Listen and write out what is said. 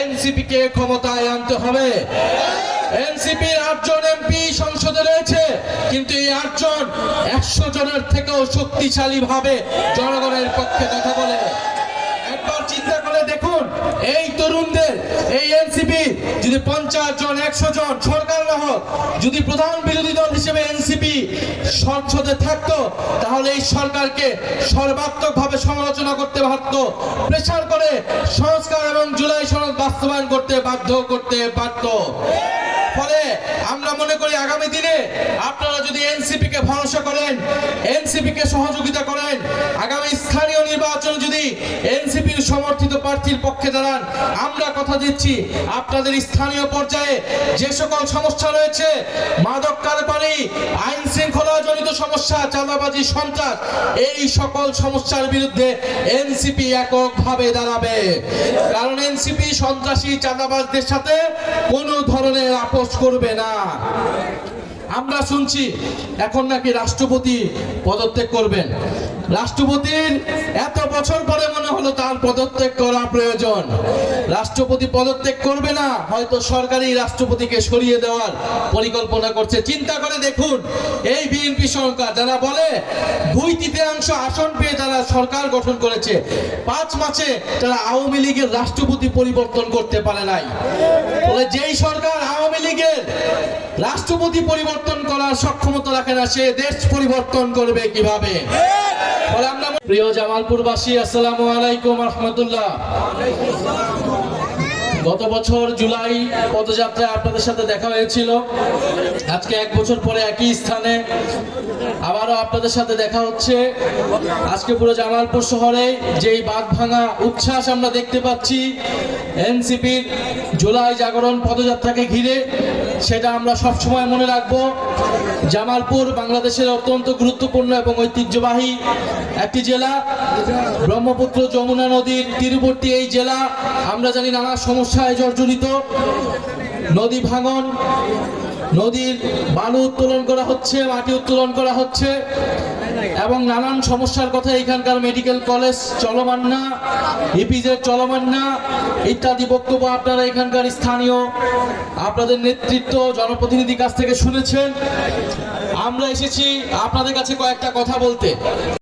NCP কে ক্ষমতায় আনতে হবে। এনসিপির 8 জন এমপি সংসদে রয়েছে, কিন্তু এই 8 জন 100 জনের থেকেও শক্তিশালী ভাবে জনগণের পক্ষে কথা বলে। একবার চিন্তা করে দেখুন, এই তরুণদের এই এনসিপি যদি 50 জন 100 জন সরকার না হোক, যদি প্রধান বিরোধী দল হিসেবে এনসিপি সংসদে থাকতো, তাহলে এই সরকারকে সর্বাত্মকভাবে সমালোচনা করতে পারত, প্রেসার করে সংস্কার এবং জুলাই সনদ বাস্তবায়ন করতে বাধ্য করতে পারত। ফলে আমরা মনে করি আগামী দিনে আপনারা যদি এনসিপি কে ভরসা করেন, এনসিপি কে সহযোগিতা করেন, আগামী স্থানীয় নির্বাচন যদি এনসিপির সমর্থিত প্রার্থীর পক্ষে দাঁড়ান, আমরা কথা দিচ্ছি আপনাদের স্থানীয় পর্যায়ে যে সকল সমস্যা রয়েছে, মাদক কারবারি, আইন শৃঙ্খলা জনিত সমস্যা, চাঁদাবাজি, সন্ত্রাস, এই সকল সমস্যার বিরুদ্ধে এনসিপি এককভাবে দাঁড়াবে। কারণ এনসিপি সন্ত্রাসী চাঁদাবাজদের সাথে কোনো ধরনের আপোষ করবে না। আমরা শুনছি এখন নাকি রাষ্ট্রপতি পদত্যাগ করবেন। রাষ্ট্রপতির এত বছর পরে মনে হলো তার পদত্যাগ করা প্রয়োজন। রাষ্ট্রপতি পদত্যাগ করবে না, হয়তো সরকারি রাষ্ট্রপতিকে সরিয়ে দেওয়ার পরিকল্পনা করছে। চিন্তা করে দেখুন, এই বিএনপি সরকার যারা বলে 2/3 আসন পেয়ে যারা সরকার গঠন করেছে, 5 মাসে তারা আওয়ামী লীগের রাষ্ট্রপতি পরিবর্তন করতে পারে নাই। বলে যেই সরকার আওয়ামী লীগের রাষ্ট্রপতি পরিবর্তন করার সক্ষমতা রাখে না, সে দেশ পরিবর্তন করবে কিভাবে? প্রিয় জামালপুরবাসী, আসসালামু আলাইকুম রাহমাতুল্লাহ। গত বছর জুলাই পদযাত্রায় আপনাদের সাথে দেখা হয়েছিল। আজকে 1 বছর পরে একই স্থানে আবারও আপনাদের সাথে দেখা হচ্ছে। আজকে পুরো জামালপুর শহরে যেই বাঁধ ভাঙা উচ্ছ্বাস আমরা দেখতে পাচ্ছি এনসিপির জুলাই জাগরণ পদযাত্রাকে ঘিরে, সেটা আমরা সবসময় মনে রাখবো। জামালপুর বাংলাদেশের অত্যন্ত গুরুত্বপূর্ণ এবং ঐতিহ্যবাহী একটি জেলা। ব্রহ্মপুত্র যমুনা নদীর তীরবর্তী এই জেলা, আমরা জানি নানা সমস্যায় জর্জরিত। নদী ভাঙন, নদীর বালু উত্তোলন করা হচ্ছে, মাটি উত্তোলন করা হচ্ছে এবং নানান সমস্যার কথা। এখানকার মেডিকেল কলেজ চলমান না, ইপিজেড চলমান না, ইত্যাদি বক্তব্য আপনারা এখানকার স্থানীয় আপনাদের নেতৃত্ব জনপ্রতিনিধির কাছ থেকে শুনেছেন। আমরা এসেছি আপনাদের কাছে কয়েকটা কথা বলতে।